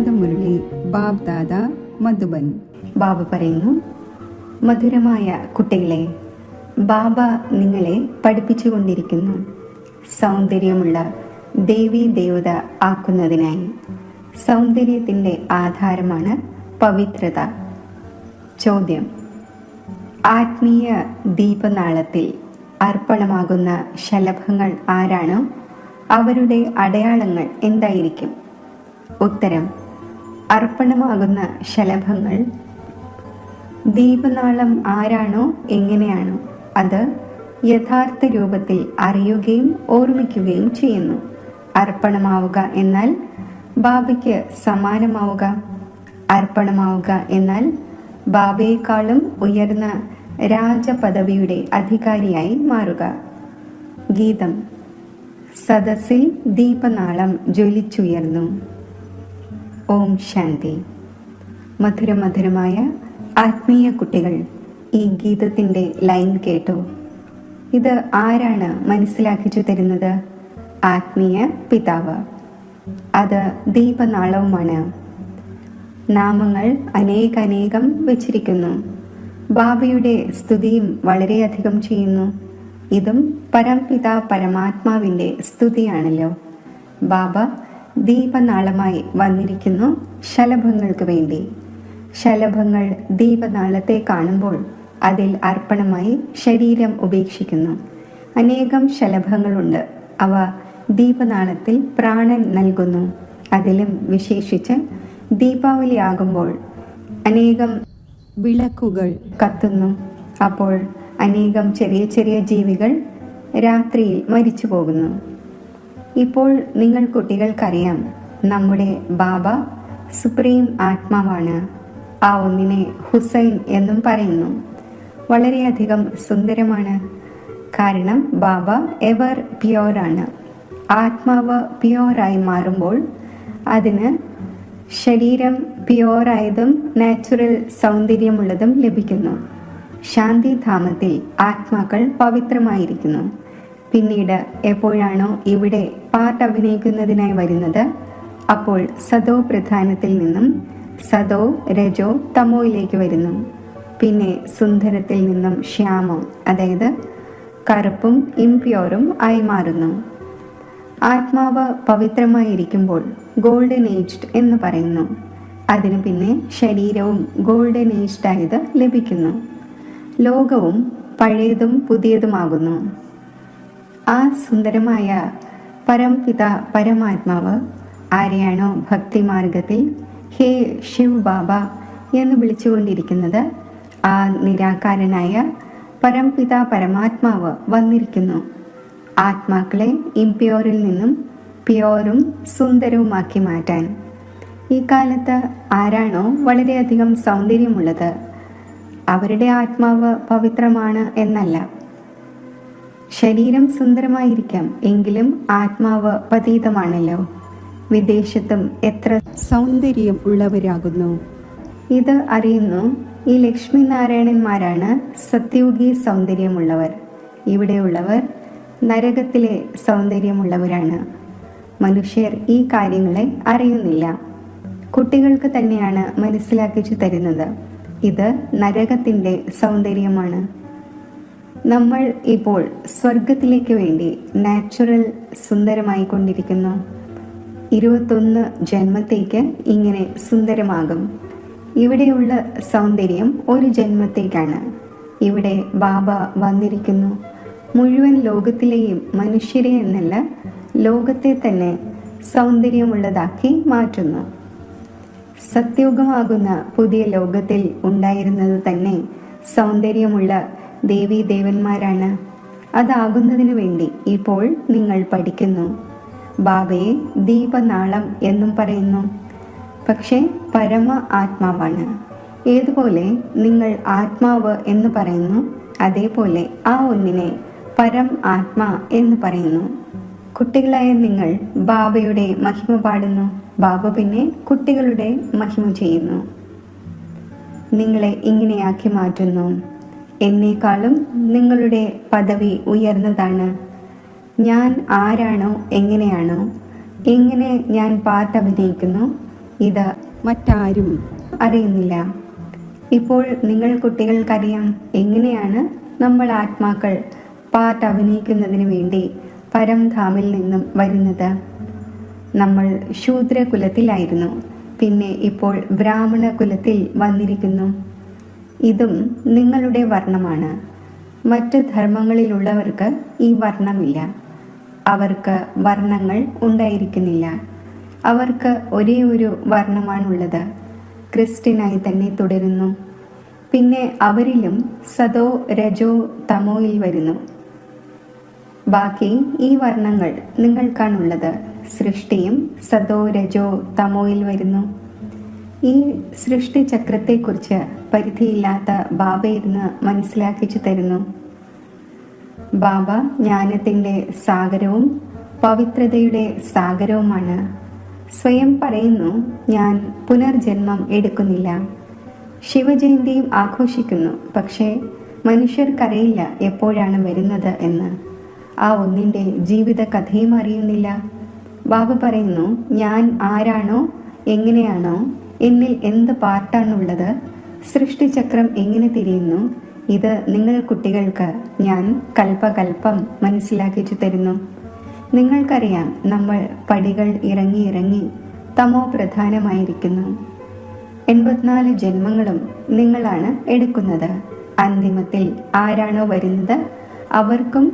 പ്രഭാതമുരളി ബാബ് ദാദ മധുബൻ. ബാബ പറയുന്നു, മധുരമായ കുട്ടികളെ, ബാബ നിങ്ങളെ പഠിപ്പിച്ചുകൊണ്ടിരിക്കുന്നു സൗന്ദര്യമുള്ള ദേവീ ദേവത ആക്കുന്നതിനായി. സൗന്ദര്യത്തിൻ്റെ ആധാരമാണ് പവിത്രത. ചോദ്യം: ആത്മീയ ദീപനാളത്തിൽ അർപ്പണമാകുന്ന ശലഭങ്ങൾ ആരാണോ അവരുടെ അടയാളങ്ങൾ എന്തായിരിക്കും? ഉത്തരം: അർപ്പണമാകുന്ന ശലഭങ്ങൾ ദീപനാളം ആരാണോ എങ്ങനെയാണോ അത് യഥാർത്ഥ രൂപത്തിൽ അറിയുകയും ഓർമ്മിക്കുകയും ചെയ്യുന്നു. അർപ്പണമാവുക എന്നാൽ ബാബയ്ക്ക് സമാനമാവുക. അർപ്പണമാവുക എന്നാൽ ബാബയെക്കാളും ഉയർന്ന രാജപദവിയുടെ അധികാരിയായി മാറുക. ഗീതം. സദസ്സിൽ ദീപനാളം ജ്വലിച്ചുയർന്നു. ഓം ശാന്തി. മധുരമധുരമായ ആത്മീയ കുട്ടികൾ, ഈ ഗീതത്തിൻ്റെ ലൈൻ കേട്ടോ? ഇത് ആരാണ് മനസ്സിലാക്കിച്ചു തരുന്നത്? ആത്മീയ പിതാവ്. അത് ദീപനാളവുമാണ്. നാമങ്ങൾ അനേകം വെച്ചിരിക്കുന്നു. ബാബയുടെ സ്തുതിയും വളരെയധികം ചെയ്യുന്നു. ഇതും പരംപിത പരമാത്മാവിൻ്റെ സ്തുതിയാണല്ലോ. ബാബ ദീപനാളമായി വന്നിരിക്കുന്നു ശലഭങ്ങൾക്ക് വേണ്ടി. ശലഭങ്ങൾ ദീപനാളത്തെ കാണുമ്പോൾ അതിൽ അർപ്പണമായി ശരീരം ഉപേക്ഷിക്കുന്നു. അനേകം ശലഭങ്ങളുണ്ട്. അവ ദീപനാളത്തിൽ പ്രാണൻ നൽകുന്നു. അതിലും വിശേഷിച്ച് ദീപാവലി ആകുമ്പോൾ അനേകം വിളക്കുകൾ കത്തുന്നു. അപ്പോൾ അനേകം ചെറിയ ചെറിയ ജീവികൾ രാത്രിയിൽ മരിച്ചു പോകുന്നു. ഇപ്പോൾ നിങ്ങൾ കുട്ടികൾക്കറിയാം, നമ്മുടെ ബാബ സുപ്രീം ആത്മാവാണ്. ആ ഒന്നിനെ ഹുസൈൻ എന്നും പറയുന്നു. വളരെയധികം സുന്ദരമാണ്. കാരണം ബാബ എവർ പ്യുവറാണ്. ആത്മാവ് പ്യുവറായി മാറുമ്പോൾ അതിന് ശരീരം പ്യുവറായതും നാച്ചുറൽ സൗന്ദര്യമുള്ളതും ലഭിക്കുന്നു. ശാന്തിധാമത്തിൽ ആത്മാക്കൾ പവിത്രമായിരിക്കുന്നു. പിന്നീട് എപ്പോഴാണോ ഇവിടെ പാട്ട് അഭിനയിക്കുന്നതിനായി വരുന്നത്, അപ്പോൾ സദോ പ്രധാനത്തിൽ നിന്നും സദോ രജോ തമോയിലേക്ക് വരുന്നു. പിന്നെ സുന്ദരത്തിൽ നിന്നും ശ്യാമം, അതായത് കറുപ്പും ഇംപ്യോറും ആയി മാറുന്നു. ആത്മാവ് പവിത്രമായിരിക്കുമ്പോൾ ഗോൾഡൻ ഏജ്ഡ് എന്ന് പറയുന്നു. അതിനു പിന്നെ ശരീരവും ഗോൾഡൻ ഏജ്ഡ് ആയത് ലഭിക്കുന്നു. ലോകവും പഴയതും പുതിയതുമാകുന്നു. ആ സുന്ദരമായ പരംപിത പരമാത്മാവ് ആരെയാണോ ഭക്തിമാർഗത്തിൽ ഹേ ശിവ് ബാബ എന്ന് വിളിച്ചുകൊണ്ടിരിക്കുന്നത്, ആ നിരാകാരനായ പരംപിത പരമാത്മാവ് വന്നിരിക്കുന്നു ആത്മാക്കളെ ഇംപ്യോറിൽ നിന്നും പ്യോറും സുന്ദരവുമാക്കി മാറ്റാൻ. ഈ കാലത്ത് ആരാണോ വളരെയധികം സൗന്ദര്യമുള്ളത്, അവരുടെ ആത്മാവ് പവിത്രമാണ് എന്നല്ല. ശരീരം സുന്ദരമായിരിക്കാം, എങ്കിലും ആത്മാവ് പതീതമാണല്ലോ. വിദേശത്തും എത്ര സൗന്ദര്യം ഉള്ളവരാകുന്നു. ഇത് അറിയുന്നു ഈ ലക്ഷ്മി നാരായണന്മാരാണ് സത്യുഗി സൗന്ദര്യമുള്ളവർ. ഇവിടെയുള്ളവർ നരകത്തിലെ സൗന്ദര്യമുള്ളവരാണ്. മനുഷ്യർ ഈ കാര്യങ്ങളെ അറിയുന്നില്ല. കുട്ടികൾക്ക് തന്നെയാണ് മനസ്സിലാക്കിച്ചു തരുന്നത്. ഇത് നരകത്തിൻ്റെ സൗന്ദര്യമാണ്. നമ്മൾ ഇപ്പോൾ സ്വർഗത്തിലേക്ക് വേണ്ടി നാച്ചുറൽ സുന്ദരമായി കൊണ്ടിരിക്കുന്നു. 21 ജന്മത്തേക്ക് ഇങ്ങനെ സുന്ദരമാകും. ഇവിടെയുള്ള സൗന്ദര്യം ഒരു ജന്മത്തേക്കാണ്. ഇവിടെ ബാബ വന്നിരിക്കുന്നു. മുഴുവൻ ലോകത്തിലെയും മനുഷ്യരെ എന്നല്ല, ലോകത്തെ തന്നെ സൗന്ദര്യമുള്ളതാക്കി മാറ്റുന്നു. സത്യുഗമാകുന്ന പുതിയ ലോകത്തിൽ ഉണ്ടായിരുന്നത് തന്നെ സൗന്ദര്യമുള്ള ദേവീ ദേവന്മാരാണ്. അതാകുന്നതിനു വേണ്ടി ഇപ്പോൾ നിങ്ങൾ പഠിക്കുന്നു. ബാബയെ ദീപനാളം എന്നും പറയുന്നു. പക്ഷേ പരമ ആത്മാവാണ്. ഏതുപോലെ നിങ്ങൾ ആത്മാവ് എന്ന് പറയുന്നു, അതേപോലെ ആ ഒന്നിനെ പരം ആത്മാ എന്ന് പറയുന്നു. കുട്ടികളായ നിങ്ങൾ ബാബയുടെ മഹിമ പാടുന്നു. ബാബ പിന്നെ കുട്ടികളുടെ മഹിമ ചെയ്യുന്നു. നിങ്ങളെ ഇങ്ങനെയാക്കി മാറ്റുന്നു. എന്നേക്കാളും നിങ്ങളുടെ പദവി ഉയർന്നതാണ്. ഞാൻ ആരാണോ എങ്ങനെയാണോ, എങ്ങനെ ഞാൻ പാട്ട് അഭിനയിക്കുന്നു, ഇത് മറ്റാരും അറിയുന്നില്ല. ഇപ്പോൾ നിങ്ങൾ കുട്ടികൾക്കറിയാം എങ്ങനെയാണ് നമ്മൾ ആത്മാക്കൾ പാട്ട് അഭിനയിക്കുന്നതിന് വേണ്ടി പരംധാമിൽ നിന്നും വരുന്നത്. നമ്മൾ ശൂദ്രകുലത്തിലായിരുന്നു, പിന്നെ ഇപ്പോൾ ബ്രാഹ്മണ കുലത്തിൽ വന്നിരിക്കുന്നു. ഇതും നിങ്ങളുടെ വർണ്ണമാണ്. മറ്റ് ധർമ്മങ്ങളിലുള്ളവർക്ക് ഈ വർണ്ണമില്ല. അവർക്ക് വർണ്ണങ്ങൾ ഉണ്ടായിരിക്കുന്നില്ല. അവർക്ക് ഒരേ ഒരു വർണ്ണമാണുള്ളത്. ക്രിസ്ത്യനായി തന്നെ തുടരുന്നു. പിന്നെ അവരിലും സതോ രജോ തമോയിൽ വരുന്നു. ബാക്കി ഈ വർണ്ണങ്ങൾ നിങ്ങൾക്കാണുള്ളത്. സൃഷ്ടിയും സതോ രജോ തമോയിൽ വരുന്നു. ഈ സൃഷ്ടി ചക്രത്തെക്കുറിച്ച് പരിധിയില്ലാത്ത ബാബ ഇരുന്ന് മനസ്സിലാക്കിച്ചു തരുന്നു. ബാബ ജ്ഞാനത്തിൻ്റെ സാഗരവും പവിത്രതയുടെ സാഗരവുമാണ്. സ്വയം പറയുന്നു, ഞാൻ പുനർജന്മം എടുക്കുന്നില്ല. ശിവജയന്തിയും ആഘോഷിക്കുന്നു, പക്ഷേ മനുഷ്യർക്കറിയില്ല എപ്പോഴാണ് വരുന്നത് എന്ന്. ആ ഒന്നിൻ്റെ ജീവിത കഥയും അറിയുന്നില്ല. ബാബ പറയുന്നു, ഞാൻ ആരാണോ എങ്ങനെയാണോ, എന്നിൽ എന്ത് പാർട്ടാണുള്ളത്, സൃഷ്ടിചക്രം എങ്ങനെ തിരിയുന്നു, ഇത് നിങ്ങൾ കുട്ടികൾക്ക് ഞാൻ കൽപ്പകൽപ്പം മനസ്സിലാക്കിച്ചു തരുന്നു. നിങ്ങൾക്കറിയാം നമ്മൾ പടികൾ ഇറങ്ങി ഇറങ്ങി തമോ പ്രധാനമായിരിക്കുന്നു. 84 ജന്മങ്ങളും നിങ്ങളാണ് എടുക്കുന്നത്. അന്തിമത്തിൽ ആരാണോ വരുന്നത് അവർക്കും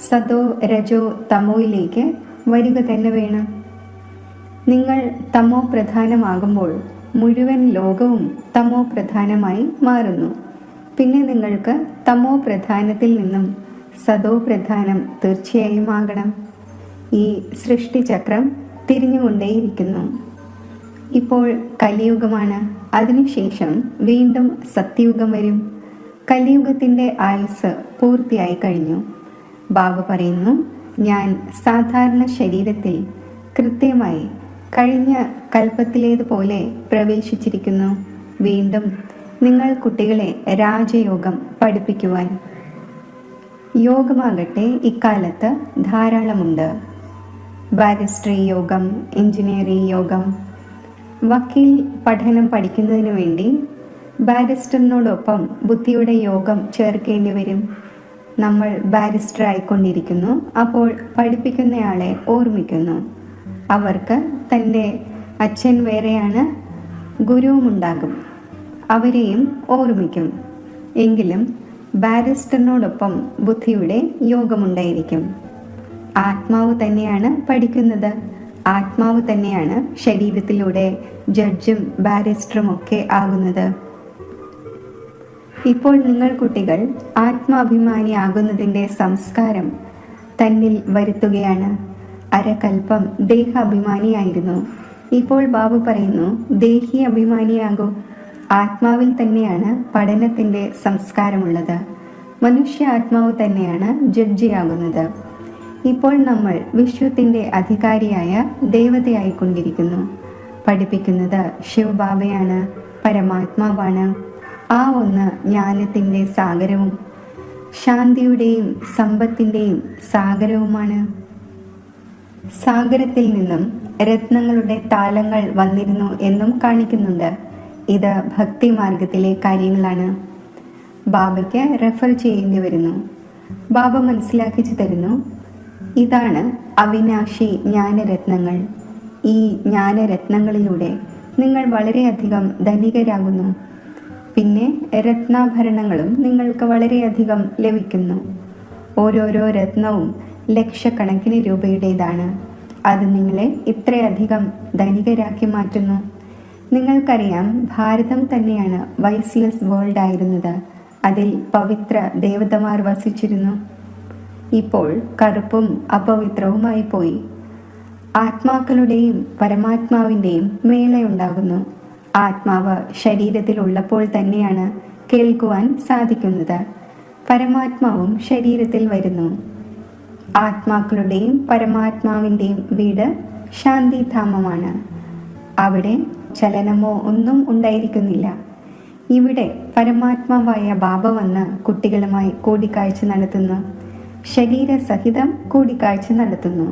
സതോ രജോ തമോയിലേക്ക് വരിക തന്നെ വേണം. നിങ്ങൾ തമോ പ്രധാനമാകുമ്പോൾ മുഴുവൻ ലോകവും തമോ പ്രധാനമായി മാറുന്നു. പിന്നെ നിങ്ങൾക്ക് തമോ പ്രധാനത്തിൽ നിന്നും സതോ പ്രധാനം തീർച്ചയായും ആകണം. ഈ സൃഷ്ടിചക്രം തിരിഞ്ഞുകൊണ്ടേയിരിക്കുന്നു. ഇപ്പോൾ കലിയുഗമാണ്. അതിനുശേഷം വീണ്ടും സത്യയുഗം വരും. കലിയുഗത്തിൻ്റെ ആയുസ് പൂർത്തിയായി കഴിഞ്ഞു. ബാബ പറയുന്നു, ഞാൻ സാധാരണ ശരീരത്തിൽ കൃത്യമായി കഴിഞ്ഞ കൽപ്പത്തിലേതുപോലെ പ്രവേശിച്ചിരിക്കുന്നു. വീണ്ടും നിങ്ങൾ കുട്ടികളെ രാജയോഗം പഠിപ്പിക്കുവാൻ. യോഗമാകട്ടെ ഇക്കാലത്ത് ധാരാളമുണ്ട്. ബാരിസ്റ്ററി യോഗം, എഞ്ചിനീയറിംഗ് യോഗം. വക്കീൽ പഠനം പഠിക്കുന്നതിന് വേണ്ടി ബാരിസ്റ്ററിനോടൊപ്പം ബുദ്ധിയുടെ യോഗം ചേർക്കേണ്ടി വരും. നമ്മൾ ബാരിസ്റ്റർ ആയിക്കൊണ്ടിരിക്കുന്നു. അപ്പോൾ പഠിപ്പിക്കുന്നയാളെ ഓർമ്മിക്കുന്നു. അവർക്ക് തൻ്റെ അച്ഛൻ വേറെയാണ്, ഗുരുവുമുണ്ടാകും, അവരെയും ഓർമ്മിക്കും. എങ്കിലും ബാരിസ്റ്ററിനോടൊപ്പം ബുദ്ധിയുടെ യോഗമുണ്ടായിരിക്കും. ആത്മാവ് തന്നെയാണ് പഠിക്കുന്നത്. ആത്മാവ് തന്നെയാണ് ശരീരത്തിലൂടെ ജഡ്ജും ബാരിസ്റ്ററും ഒക്കെ ആകുന്നത്. ഇപ്പോൾ നിങ്ങൾ കുട്ടികൾ ആത്മാഭിമാനിയാകുന്നതിൻ്റെ സംസ്കാരം തന്നിൽ വരുത്തുകയാണ്. അരകൽപ്പം ദേഹാഭിമാനിയായിരുന്നു. ഇപ്പോൾ ബാബു പറയുന്നു, ദേഹി അഭിമാനിയാകൂ. ആത്മാവിൽ തന്നെയാണ് പഠനത്തിൻ്റെ സംസ്കാരമുള്ളത്. മനുഷ്യ ആത്മാവ് തന്നെയാണ് ജഡ്ജിയാകുന്നത്. ഇപ്പോൾ നമ്മൾ വിശ്വത്തിൻ്റെ അധികാരിയായ ദേവതയായിക്കൊണ്ടിരിക്കുന്നു. പഠിപ്പിക്കുന്നത് ശിവബാബയാണ്, പരമാത്മാവാണ്. ആ ഒന്ന് ജ്ഞാനത്തിൻ്റെ സാഗരവും ശാന്തിയുടെയും സമ്പത്തിൻ്റെയും സാഗരവുമാണ്. സാഗരത്തിൽ നിന്നും രത്നങ്ങളുടെ താലങ്ങൾ വന്നിരുന്നു എന്നും കാണിക്കുന്നുണ്ട്. ഇത് ഭക്തി മാർഗത്തിലെ കാര്യങ്ങളാണ്. ബാബയ്ക്ക് റെഫർ ചെയ്യേണ്ടി വരുന്നു. ബാബ മനസ്സിലാക്കിച്ചു തരുന്നു, ഇതാണ് അവിനാശി ജ്ഞാനരത്നങ്ങൾ. ഈ ജ്ഞാനരത്നങ്ങളിലൂടെ നിങ്ങൾ വളരെയധികം ധനികരാകുന്നു. പിന്നെ രത്നാഭരണങ്ങളും നിങ്ങൾക്ക് വളരെയധികം ലഭിക്കുന്നു. ഓരോരോ രത്നവും ലക്ഷക്കണക്കിന് രൂപയുടേതാണ്. അത് നിങ്ങളെ ഇത്രയധികം ധനികരാക്കി മാറ്റുന്നു. നിങ്ങൾക്കറിയാം, ഭാരതം തന്നെയാണ് വൈസ്യസ് വേൾഡ് ആയിരുന്നത്. അതിൽ പവിത്ര ദേവതമാർ വസിച്ചിരുന്നു. ഇപ്പോൾ കറുപ്പും അപവിത്രവുമായി പോയി. ആത്മാക്കളുടെയും പരമാത്മാവിൻ്റെയും മേളയുണ്ടാകുന്നു. ആത്മാവ് ശരീരത്തിലുള്ളപ്പോൾ തന്നെയാണ് കേൾക്കുവാൻ സാധിക്കുന്നത്. പരമാത്മാവും ശരീരത്തിൽ വരുന്നു. ആത്മാക്കളുടെയും പരമാത്മാവിൻ്റെയും വീട് ശാന്തിധാമമാണ്. അവിടെ ചലനമോ ഒന്നും ഉണ്ടായിരിക്കുന്നില്ല. ഇവിടെ പരമാത്മാവായ ബാബ വന്ന് കുട്ടികളുമായി കൂടിക്കാഴ്ച നടത്തുന്നു. ശരീരസഹിതം കൂടിക്കാഴ്ച നടത്തുന്നു.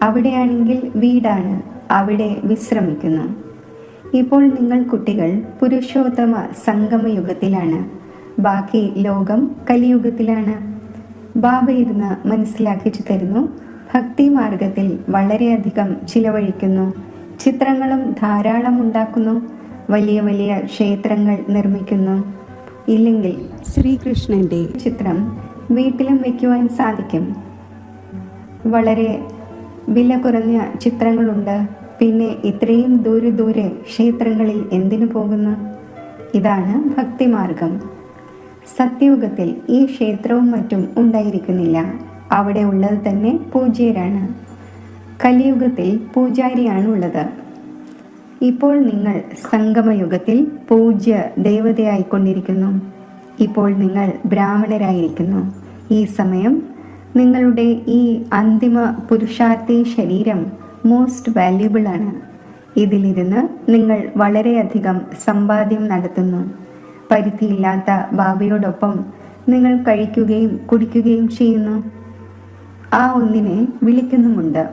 അവിടെയാണെങ്കിൽ വീടാണ്, അവിടെ വിശ്രമിക്കുന്നു. ഇപ്പോൾ നിങ്ങൾ കുട്ടികൾ പുരുഷോത്തമ സംഗമയുഗത്തിലാണ്. ബാക്കി ലോകം കലിയുഗത്തിലാണ്. ബാബ ഇരുന്ന് മനസ്സിലാക്കിച്ചു തരുന്നു. ഭക്തി മാർഗത്തിൽ വളരെയധികം ചിലവഴിക്കുന്നു. ചിത്രങ്ങളും ധാരാളം ഉണ്ടാക്കുന്നു. വലിയ വലിയ ക്ഷേത്രങ്ങൾ നിർമ്മിക്കുന്നു. ഇല്ലെങ്കിൽ ശ്രീകൃഷ്ണന്റെ ചിത്രം വീട്ടിലും വയ്ക്കുവാൻ സാധിക്കും. വളരെ വില കുറഞ്ഞ ചിത്രങ്ങളുണ്ട്. പിന്നെ ഇത്രയും ദൂരെ ദൂരെ ക്ഷേത്രങ്ങളിൽ എന്തിനു പോകുന്നു? ഇതാണ് ഭക്തിമാർഗം. സത്യയുഗത്തിൽ ഈ ക്ഷേത്രവും മറ്റും ഉണ്ടായിരിക്കുന്നില്ല. അവിടെ ഉള്ളത് തന്നെ പൂജ്യരാണ്. കലിയുഗത്തിൽ പൂജാരിയാണ് ഉള്ളത്. ഇപ്പോൾ നിങ്ങൾ സംഗമയുഗത്തിൽ പൂജ്യ ദേവതയായിക്കൊണ്ടിരിക്കുന്നു. ഇപ്പോൾ നിങ്ങൾ ബ്രാഹ്മണരായിരിക്കുന്നു. ഈ സമയം നിങ്ങളുടെ ഈ അന്തിമ പുരുഷാർത്ഥി ശരീരം മോസ്റ്റ് വാല്യുബിൾ ആണ്. ഇതിലിരുന്ന് നിങ്ങൾ വളരെയധികം സമ്പാദ്യം നടത്തുന്നു. പരിധിയില്ലാത്ത ബാബയോടൊപ്പം നിങ്ങൾ കഴിക്കുകയും കുടിക്കുകയും ചെയ്യുന്നു. ആ ഒന്നിനെ വിളിക്കുന്നുമുണ്ട്.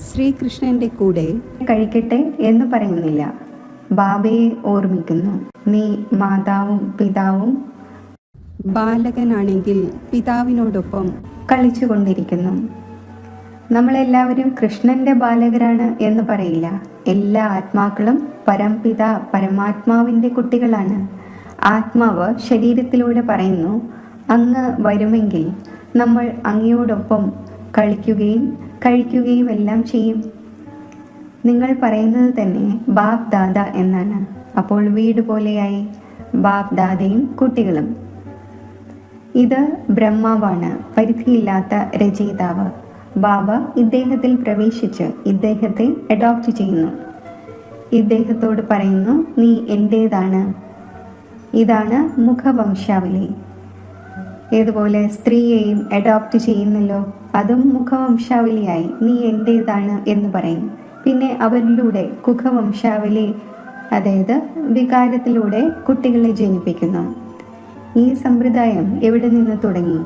ശ്രീകൃഷ്ണന്റെ കൂടെ കഴിക്കട്ടെ എന്ന് പറയുന്നില്ല. ബാബയെ ഓർമ്മിക്കുന്നു. നീ മാതാവും പിതാവും ബാലകനാണെങ്കിൽ പിതാവിനോടൊപ്പം കളിച്ചുകൊണ്ടിരിക്കുന്നു. നമ്മളെല്ലാവരും കൃഷ്ണന്റെ ബാലകരാണ് എന്ന് പറയില്ല. എല്ലാ ആത്മാക്കളും പരംപിത പരമാത്മാവിന്റെ കുട്ടികളാണ്. ആത്മാവ് ശരീരത്തിലൂടെ പറയുന്നു, അങ്ങ് വരുമെങ്കിൽ നമ്മൾ അങ്ങയോടൊപ്പം കളിക്കുകയും കഴിക്കുകയും എല്ലാം ചെയ്യും. നിങ്ങൾ പറയുന്നത് തന്നെ ബാപ് ദാദ എന്നാണ്. അപ്പോൾ വീട് പോലെയായി ബാപ് ദാദയും കുട്ടികളും. ഇത് ബ്രഹ്മാവാണ്, പരിധിയില്ലാത്ത രചയിതാവ്. ബാബ ഇദ്ദേഹത്തിൽ പ്രവേശിച്ച് ഇദ്ദേഹത്തെ അഡോപ്റ്റ് ചെയ്യുന്നു. ഇദ്ദേഹത്തോട് പറയുന്നു, നീ എൻ്റേതാണ്. ഇതാണ് മുഖവംശാവലി. ഏതുപോലെ സ്ത്രീയെയും അഡോപ്റ്റ് ചെയ്യുന്നല്ലോ, അതും മുഖവംശാവലിയായി നീ എൻ്റേതാണ് എന്ന് പറയും. പിന്നെ അവരിലൂടെ കുഖവംശാവലി, അതായത് വികാരത്തിലൂടെ കുട്ടികളെ ജനിപ്പിക്കുന്നു. ഈ സമ്പ്രദായം എവിടെ നിന്ന് തുടങ്ങി?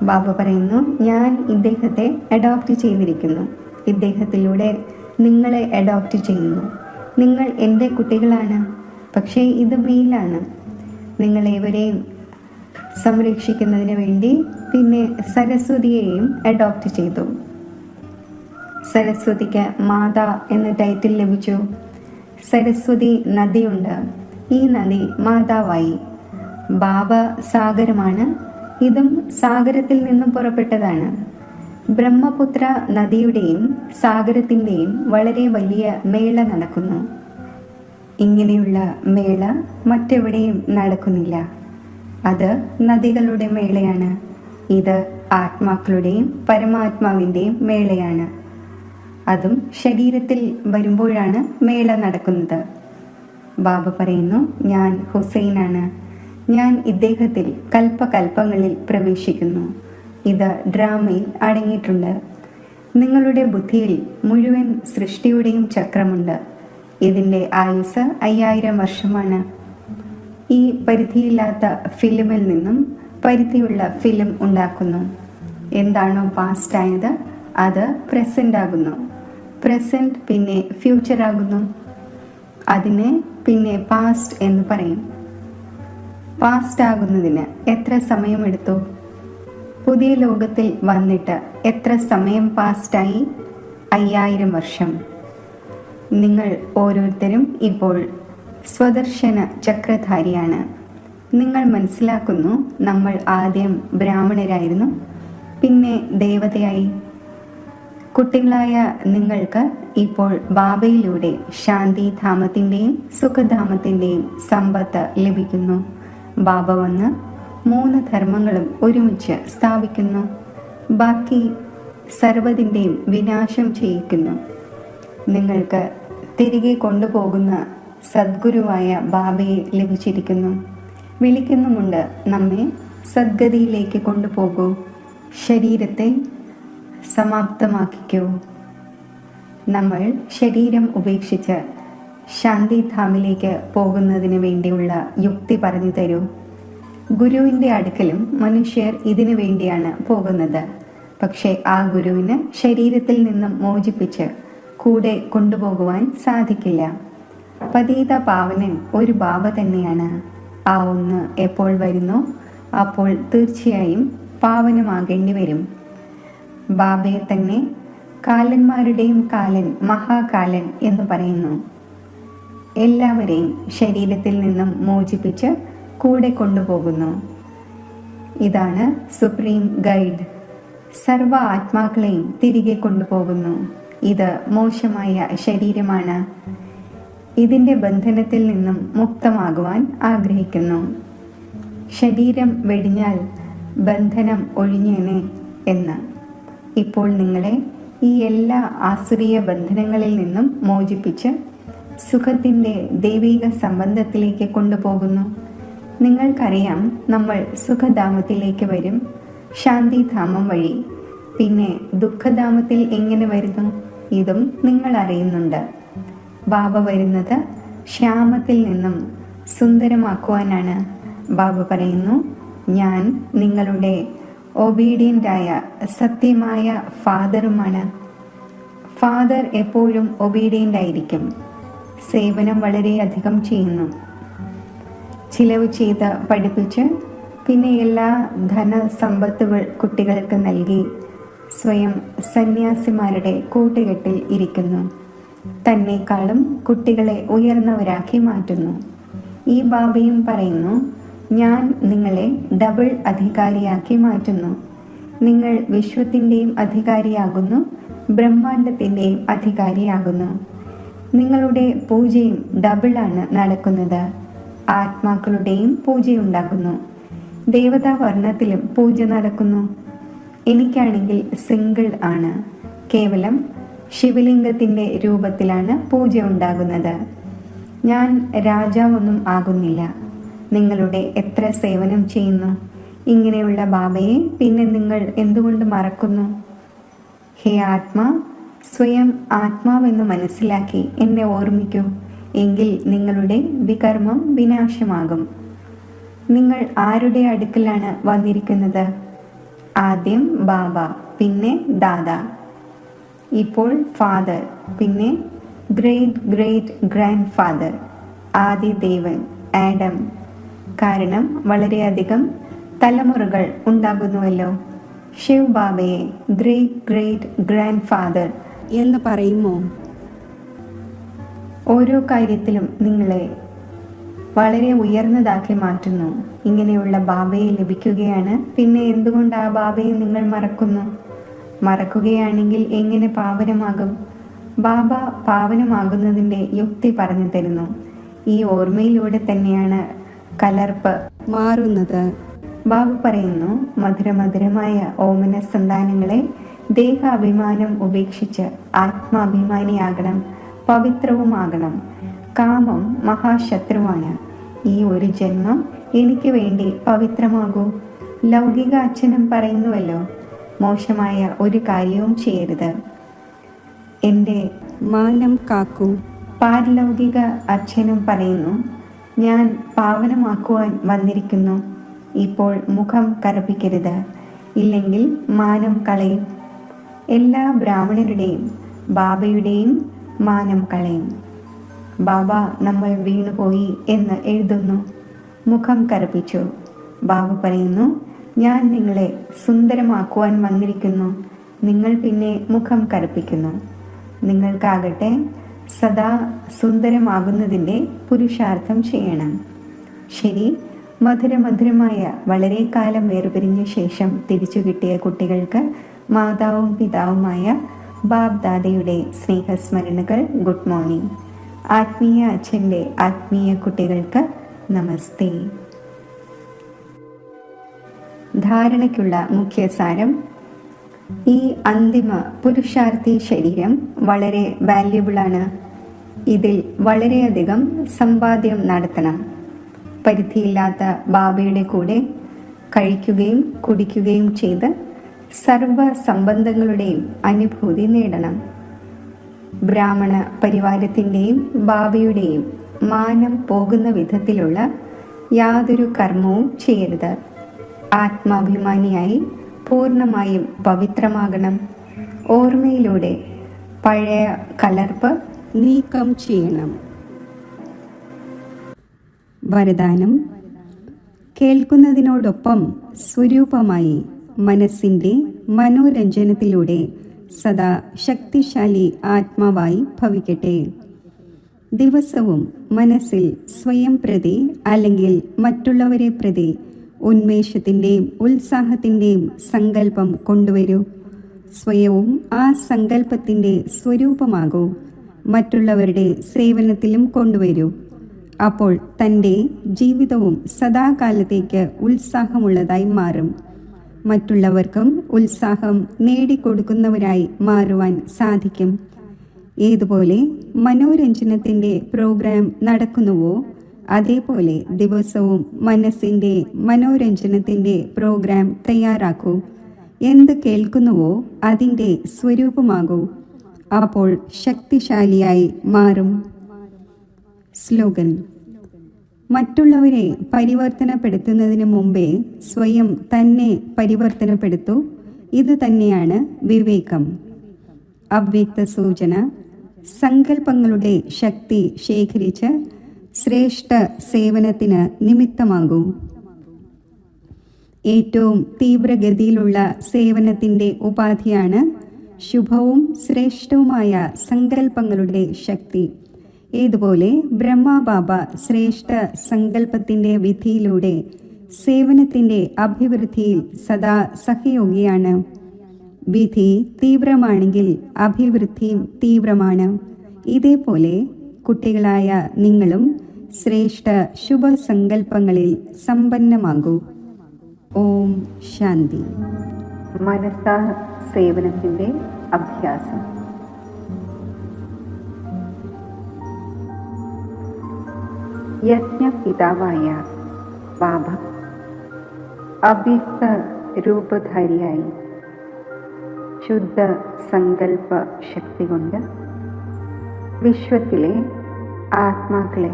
ബാബ പറയുന്നു, ഞാൻ ഇദ്ദേഹത്തെ അഡോപ്റ്റ് ചെയ്തിരിക്കുന്നു. ഇദ്ദേഹത്തിലൂടെ നിങ്ങളെ അഡോപ്റ്റ് ചെയ്യുന്നു. നിങ്ങൾ എൻ്റെ കുട്ടികളാണ്. പക്ഷേ ഇത് മെയിലാണ്. നിങ്ങളേവരെയും സംരക്ഷിക്കുന്നതിന് വേണ്ടി പിന്നെ സരസ്വതിയെയും അഡോപ്റ്റ് ചെയ്തു. സരസ്വതിക്ക് മാതാ എന്ന ടൈറ്റിൽ ലഭിച്ചു. സരസ്വതി നദിയുണ്ട്. ഈ നദി മാതാവായി. ബാബ സാഗരമാണ്. ഇതും സാഗരത്തിൽ നിന്നും പുറപ്പെട്ടതാണ്. ബ്രഹ്മപുത്ര നദിയുടെയും സാഗരത്തിൻ്റെയും വളരെ വലിയ മേള നടക്കുന്നു. ഇങ്ങനെയുള്ള മേള മറ്റെവിടെയും നടക്കുന്നില്ല. അത് നദികളുടെ മേളയാണ്. ഇത് ആത്മാക്കളുടെയും പരമാത്മാവിൻ്റെയും മേളയാണ്. അതും ശരീരത്തിൽ വരുമ്പോഴാണ് മേള നടക്കുന്നത്. ബാബ പറയുന്നു, ഞാൻ ഹുസൈനാണ്. ഞാൻ ഇദ്ദേഹത്തിൽ കൽപ്പകൽപ്പങ്ങളിൽ പ്രവേശിക്കുന്നു. ഇത് ഡ്രാമയിൽ അടങ്ങിയിട്ടുണ്ട്. നിങ്ങളുടെ ബുദ്ധിയിൽ മുഴുവൻ സൃഷ്ടിയുടെയും ചക്രമുണ്ട്. ഇതിൻ്റെ ആയുസ് 5000 വർഷമാണ്. ഈ പരിധിയില്ലാത്ത ഫിലിമിൽ നിന്നും പരിധിയുള്ള ഫിലിം ഉണ്ടാക്കുന്നു. എന്താണോ പാസ്റ്റ് ആയത് അത് പ്രസന്റ് ആകുന്നു. പ്രസന്റ് പിന്നെ ഫ്യൂച്ചർ ആകുന്നു. അതിനെ പിന്നെ പാസ്റ്റ് എന്ന് പറയും. പാസ്റ്റ് ആകുന്നതിന് എത്ര സമയമെടുത്തു? പുതിയ ലോകത്തിൽ വന്നിട്ട് എത്ര സമയം പാസ്റ്റായി? 5000 വർഷം. നിങ്ങൾ ഓരോരുത്തരും ഇപ്പോൾ സ്വദർശന ചക്രധാരിയാണ്. നിങ്ങൾ മനസ്സിലാക്കുന്നു, നമ്മൾ ആദ്യം ബ്രാഹ്മണരായിരുന്നു, പിന്നെ ദേവതയായി. കുട്ടികളായ നിങ്ങൾക്ക് ഇപ്പോൾ ബാബയിലൂടെ ശാന്തിധാമത്തിൻ്റെയും സുഖധാമത്തിൻ്റെയും സമ്പത്ത് ലഭിക്കുന്നു. ബാബ വന്ന് 3 ധർമ്മങ്ങളും ഒരുമിച്ച് സ്ഥാപിക്കുന്നു. ബാക്കി സർവ്വതിൻ്റെയും വിനാശം ചെയ്യിക്കുന്നു. നിങ്ങൾക്ക് തിരികെ കൊണ്ടുപോകുന്ന സദ്ഗുരുവായ ബാബയെ ലഭിച്ചിരിക്കുന്നു. വിളിക്കുന്നുമുണ്ട്, നമ്മെ സദ്ഗതിയിലേക്ക് കൊണ്ടുപോകൂ, ശരീരത്തെ സമാപ്തമാക്കിക്കൂ. നമ്മൾ ശരീരം ഉപേക്ഷിച്ച് ശാന്തിധാമിലേക്ക് പോകുന്നതിന് വേണ്ടിയുള്ള യുക്തി പറഞ്ഞു തരൂ. ഗുരുവിൻ്റെ അടുക്കലും മനുഷ്യർ ഇതിനു വേണ്ടിയാണ് പോകുന്നത്. പക്ഷേ ആ ഗുരുവിന് ശരീരത്തിൽ നിന്നും മോചിപ്പിച്ച് കൂടെ കൊണ്ടുപോകുവാൻ സാധിക്കില്ല. പതീത പാവനൻ ഒരു ബാബ തന്നെയാണ്. ആ ഒന്ന് എപ്പോൾ വരുന്നോ അപ്പോൾ തീർച്ചയായും പാവനമാകേണ്ടി വരും. ബാബയെ തന്നെ കാലന്മാരുടെയും കാലൻ, മഹാകാലൻ എന്ന് പറയുന്നു. എല്ലാവരെയും ശരീരത്തിൽ നിന്നും മോചിപ്പിച്ച് കൂടെ കൊണ്ടുപോകുന്നു. ഇതാണ് സുപ്രീം ഗൈഡ്. സർവ ആത്മാക്കളെയും തിരികെ കൊണ്ടുപോകുന്നു. ഇത് മോശമായ ശരീരമാണ്. ഇതിൻ്റെ ബന്ധനത്തിൽ നിന്നും മുക്തമാകുവാൻ ആഗ്രഹിക്കുന്നു. ശരീരം വെടിഞ്ഞാൽ ബന്ധനം ഒഴിഞ്ഞേനെ എന്ന്. ഇപ്പോൾ നിങ്ങളെ ഈ എല്ലാ ആസുരീയ ബന്ധനങ്ങളിൽ നിന്നും മോചിപ്പിച്ച് സുഖത്തിൻ്റെ ദൈവിക സംബന്ധത്തിലേക്ക് കൊണ്ടുപോകുന്നു. നിങ്ങൾക്കറിയാം, നമ്മൾ സുഖധാമത്തിലേക്ക് വരും ശാന്തിധാമം വഴി. പിന്നെ ദുഃഖധാമത്തിൽ എങ്ങനെ വരുന്നു? ഇതും നിങ്ങൾ അറിയുന്നുണ്ട്. ബാബ വരുന്നത് ശ്യാമത്തിൽ നിന്നും സുന്ദരമാക്കുവാനാണ്. ബാബ പറയുന്നു, ഞാൻ നിങ്ങളുടെ ഒബീഡിയൻ്റായ സത്യമായ ഫാദറുമാണ്. ഫാദർ എപ്പോഴും ഒബീഡിയൻ്റ് ആയിരിക്കും. സേവനം വളരെയധികം ചെയ്യുന്നു. ചിലവ് ചെയ്ത് പഠിപ്പിച്ച് പിന്നെ എല്ലാ ധനസമ്പത്തുകൾ കുട്ടികൾക്ക് നൽകി സ്വയം സന്യാസിമാരുടെ കൂട്ടുകെട്ടിൽ ഇരിക്കുന്നു. തന്നെക്കാളും കുട്ടികളെ ഉയർന്നവരാക്കി മാറ്റുന്നു. ഈ ബാബയും പറയുന്നു, ഞാൻ നിങ്ങളെ ഡബിൾ അധികാരിയാക്കി മാറ്റുന്നു. നിങ്ങൾ വിശ്വത്തിൻ്റെയും അധികാരിയാകുന്നു, ബ്രഹ്മാണ്ടത്തിൻ്റെയും അധികാരിയാകുന്നു. നിങ്ങളുടെ പൂജയും ഡബിളാണ് നടക്കുന്നത്. ആത്മാക്കളുടെയും പൂജയുണ്ടാകുന്നു. ദേവതാ വർണ്ണത്തിലും പൂജ നടക്കുന്നു. എനിക്കാണെങ്കിൽ സിംഗിൾ ആണ്. കേവലം ശിവലിംഗത്തിൻ്റെ രൂപത്തിലാണ് പൂജ ഉണ്ടാകുന്നത്. ഞാൻ രാജാവൊന്നും ആകുന്നില്ല. നിങ്ങളുടെ എത്ര സേവനം ചെയ്യുന്നു. ഇങ്ങനെയുള്ള ബാബയെ പിന്നെ നിങ്ങൾ എന്തുകൊണ്ട് മറക്കുന്നു? ഹേ ആത്മാ, സ്വയം ആത്മാവെന്ന് മനസ്സിലാക്കി എന്നെ ഓർമ്മിക്കൂ. എങ്കിൽ നിങ്ങളുടെ വികർമ്മം വിനാശമാകും. നിങ്ങൾ ആരുടെ അടുക്കലാണ് വന്നിരിക്കുന്നത്? ആദ്യം ബാബ, പിന്നെ ദാദാ, ഇപ്പോൾ ഫാദർ, പിന്നെ ഗ്രേറ്റ് ഗ്രേറ്റ് ഗ്രാൻഡ് ഫാദർ, ആദി ദേവൻ ആഡം. കാരണം വളരെയധികം തലമുറകൾ ഉണ്ടാകുന്നുവല്ലോ. ശിവ് ബാബയെ ഗ്രേറ്റ് ഗ്രേറ്റ് ഗ്രാൻഡ് ഫാദർ എന്ന് പറയുമോ? ഓരോ കാര്യത്തിലും നിങ്ങളെ വളരെ ഉയർന്നതാക്കി മാറ്റുന്നു. ഇങ്ങനെയുള്ള ബാബയെ ലഭിക്കുകയാണ്. പിന്നെ എന്തുകൊണ്ട് ആ ബാബയെ നിങ്ങൾ മറക്കുന്നു? മറക്കുകയാണെങ്കിൽ എങ്ങനെ പാവനമാകും? ബാബ പാവനമാകുന്നതിൻ്റെ യുക്തി പറഞ്ഞു തരുന്നു. ഈ ഓർമ്മയിലൂടെ തന്നെയാണ് കലർപ്പ് മാറുന്നത്. ബാബു പറയുന്നു, മധുരമധുരമായ ഓമന സന്താനങ്ങളെ, ദേഹാഭിമാനം ഉപേക്ഷിച്ച് ആത്മാഭിമാനിയാകണം, പവിത്രവുമാകണം. കാമം മഹാശത്രുവാണ്. ഈ ഒരു ജന്മം എനിക്ക് വേണ്ടി പവിത്രമാകൂ. ലൗകിക അച്ഛനും പറയുന്നുവല്ലോ, മോശമായ ഒരു കാര്യവും ചെയ്യരുത്. എൻ്റെ മാനം കാക്കൂ. പാരലൗകിക അച്ഛനും പറയുന്നു, ഞാൻ പാവനമാക്കുവാൻ വന്നിരിക്കുന്നു. ഇപ്പോൾ മുഖം കറുപ്പിക്കരുത്, ഇല്ലെങ്കിൽ മാനം കളയും. എല്ലാ ബ്രാഹ്മണരുടെയും ബാബയുടെയും മാനം കളയും. ബാബ നമ്മൾ വീണുപോയി എന്ന് എഴുതുന്നു. മുഖം കറുപ്പിച്ചു. ബാബ പറയുന്നു, ഞാൻ നിങ്ങളെ സുന്ദരമാക്കുവാൻ വന്നിരിക്കുന്നു. നിങ്ങൾ പിന്നെ മുഖം കറുപ്പിക്കുന്നു. നിങ്ങൾക്കാകട്ടെ സദാ സുന്ദരമാകുന്നതിൻ്റെ പുരുഷാർത്ഥം ചെയ്യണം. ശരി, മധുരമധുരമായ വളരെ കാലം വേർപിരിഞ്ഞ ശേഷം തിരിച്ചു കിട്ടിയ കുട്ടികൾക്ക് മാതാവും പിതാവുമായ ബാബ് ദാദയുടെ സ്നേഹസ്മരണകൾ. Good morning. ആത്മീയ അച്ഛൻ്റെ ആത്മീയ കുട്ടികൾക്ക് നമസ്തേ. ധാരണയ്ക്കുള്ള മുഖ്യസാരം: ഈ അന്തിമ പുരുഷാർത്ഥി ശരീരം വളരെ വാല്യുബിളാണ്. ഇതിൽ വളരെയധികം സമ്പാദ്യം നടത്തണം. പരിധിയില്ലാത്ത ബാബയുടെ കൂടെ കഴിക്കുകയും കുടിക്കുകയും ചെയ്ത് സർവ സംബന്ധങ്ങളുടെയും അനുഭൂതി നേടണം. ബ്രാഹ്മണ പരിവാരത്തിൻ്റെയും ബാബയുടെയും മാനം പോകുന്ന വിധത്തിലുള്ള യാതൊരു കർമ്മവും ചെയ്യരുത്. ആത്മാഭിമാനിയായി പൂർണ്ണമായും പവിത്രമാകണം. ഓർമ്മയിലൂടെ പഴയ കലർപ്പ് നീക്കം ചെയ്യണം. വരദാനം: കേൾക്കുന്നതിനോടൊപ്പം സ്വരൂപമായി മനസ്സിൻ്റെ മനോരഞ്ജനത്തിലൂടെ സദാ ശക്തിശാലി ആത്മാവായി ഭവിക്കട്ടെ. ദിവസവും മനസ്സിൽ സ്വയം പ്രതി അല്ലെങ്കിൽ മറ്റുള്ളവരെ പ്രതി ഉന്മേഷത്തിൻ്റെയും ഉത്സാഹത്തിൻ്റെയും സങ്കല്പം കൊണ്ടുവരൂ. സ്വയവും ആ സങ്കല്പത്തിൻ്റെ സ്വരൂപമാകൂ. മറ്റുള്ളവരുടെ സേവനത്തിലും കൊണ്ടുവരൂ. അപ്പോൾ തൻ്റെ ജീവിതവും സദാകാലത്തേക്ക് ഉത്സാഹമുള്ളതായി മാറും. മറ്റുള്ളവർക്കും ഉത്സാഹം നേടിക്കൊടുക്കുന്നവരായി മാറുവാൻ സാധിക്കും. ഏതുപോലെ മനോരഞ്ജനത്തിൻ്റെ പ്രോഗ്രാം നടക്കുന്നുവോ അതേപോലെ ദിവസവും മനസ്സിൻ്റെ മനോരഞ്ജനത്തിൻ്റെ പ്രോഗ്രാം തയ്യാറാക്കൂ. എന്ത് കേൾക്കുന്നുവോ അതിൻ്റെ സ്വരൂപമാകൂ. അപ്പോൾ ശക്തിശാലിയായി മാറും. സ്ലോഗൻ: മറ്റുള്ളവരെ പരിവർത്തനപ്പെടുത്തുന്നതിന് മുമ്പേ സ്വയം തന്നെ പരിവർത്തനപ്പെടുത്തൂ. ഇത് തന്നെയാണ് വിവേകം. അവ്യക്ത സൂചന: സങ്കല്പങ്ങളുടെ ശക്തി ശേഖരിച്ച് ശ്രേഷ്ഠ സേവനത്തിന് നിമിത്തമാകൂ. ഏറ്റവും തീവ്രഗതിയിലുള്ള സേവനത്തിൻ്റെ ഉപാധിയാണ് ശുഭവും ശ്രേഷ്ഠവുമായ സങ്കല്പങ്ങളുടെ ശക്തി. ഏതുപോലെ ബ്രഹ്മബാബ ശ്രേഷ്ഠ സങ്കല്പത്തിൻ്റെ വിധിയിലൂടെ സേവനത്തിൻ്റെ അഭിവൃദ്ധിയിൽ സദാ സഹയോഗിയാണ്. വിധി തീവ്രമാണെങ്കിൽ അഭിവൃദ്ധിയും തീവ്രമാണ്. ഇതേപോലെ കുട്ടികളായ നിങ്ങളും ശ്രേഷ്ഠ ശുഭസങ്കല്പങ്ങളിൽ സമ്പന്നമാകൂ. ഓം ശാന്തി. മനസ്സാ സേവനത്തിൻ്റെ അഭ്യാസം. യജ്ഞപിതാവായ ബാബ അവ്യക്ത രൂപധാരിയായി ശുദ്ധ സങ്കല്പ ശക്തി കൊണ്ട് വിശ്വത്തിലെ ആത്മാക്കളെ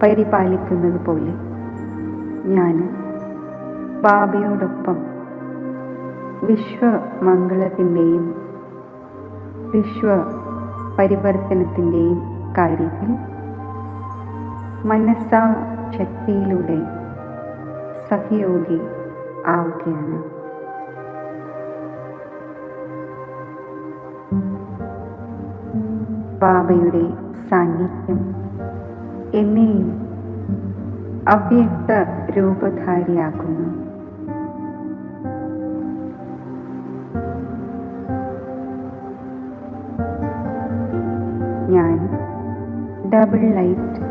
പരിപാലിക്കുന്നത് പോലെ ഞാൻ ബാബയോടൊപ്പം വിശ്വമംഗളത്തിൻ്റെയും വിശ്വ പരിവർത്തനത്തിൻ്റെയും കാര്യത്തിൽ മനസ്സാ ശക്തിയിലൂടെ സഹയോഗി ആവുകയാണ്. ബാബയുടെ സാന്നിധ്യം എന്നെയും അവ്യക്ത രൂപധാരിയാക്കുന്നു. ഞാൻ ഡബിൾ ലൈറ്റ്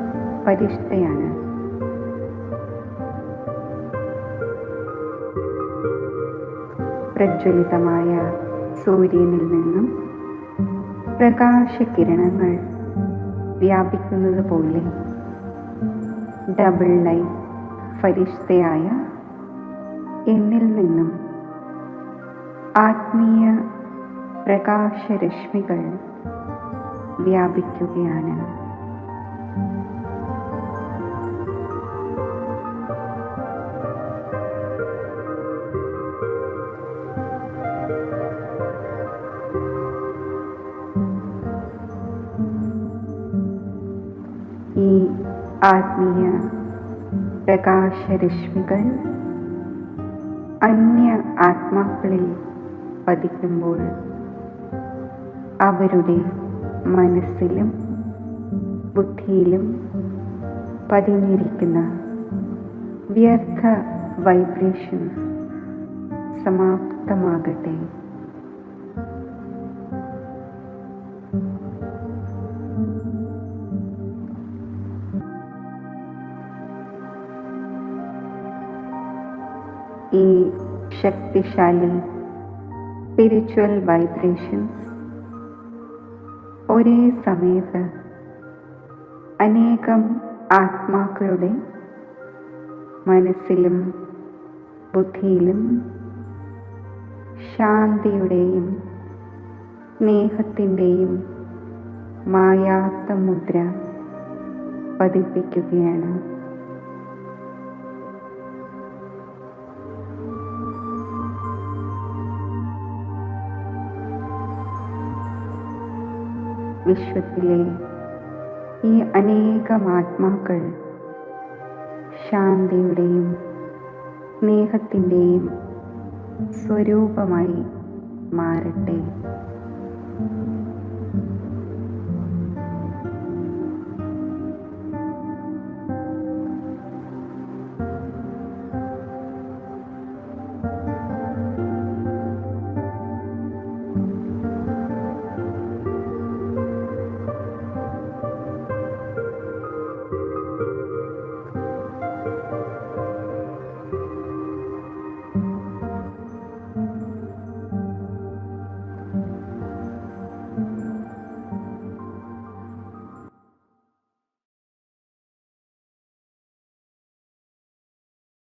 പരിഷ്ഠയാണ്. പ്രജ്വലിതമായ സൂര്യനിൽ നിന്നും പ്രകാശകിരണങ്ങൾ വ്യാപിക്കുന്നത് പോലെ ഡബിൾ ലൈറ്റ് ഫരിഷ്തയായ എന്നിൽ നിന്നും ആത്മീയ പ്രകാശരശ്മികൾ വ്യാപിക്കുകയാണ്. ഈ ആത്മീയ പ്രകാശരശ്മികൾ അന്യ ആത്മാക്കളിൽ പതിക്കുമ്പോൾ അവരുടെ മനസ്സിലും ബുദ്ധിയിലും പതിഞ്ഞിരിക്കുന്ന വ്യർത്ഥ വൈബ്രേഷൻ സമാപ്തമാകട്ടെ. ഈ ശക്തിശാലി സ്പിരിച്വൽ വൈബ്രേഷൻസ് ഒരേ സമയത്ത് അനേകം ആത്മാക്കളുടെ മനസ്സിലും ബുദ്ധിയിലും ശാന്തിയുടെയും സ്നേഹത്തിൻ്റെയും മായാത്ത മുദ്ര പതിപ്പിക്കുകയാണ്. വിശ്വത്തിലെ ഈ അനേകം ആത്മാക്കൾ ശാന്തിയുടെയും സ്നേഹത്തിൻ്റെയും സ്വരൂപമായി മാറട്ടെ.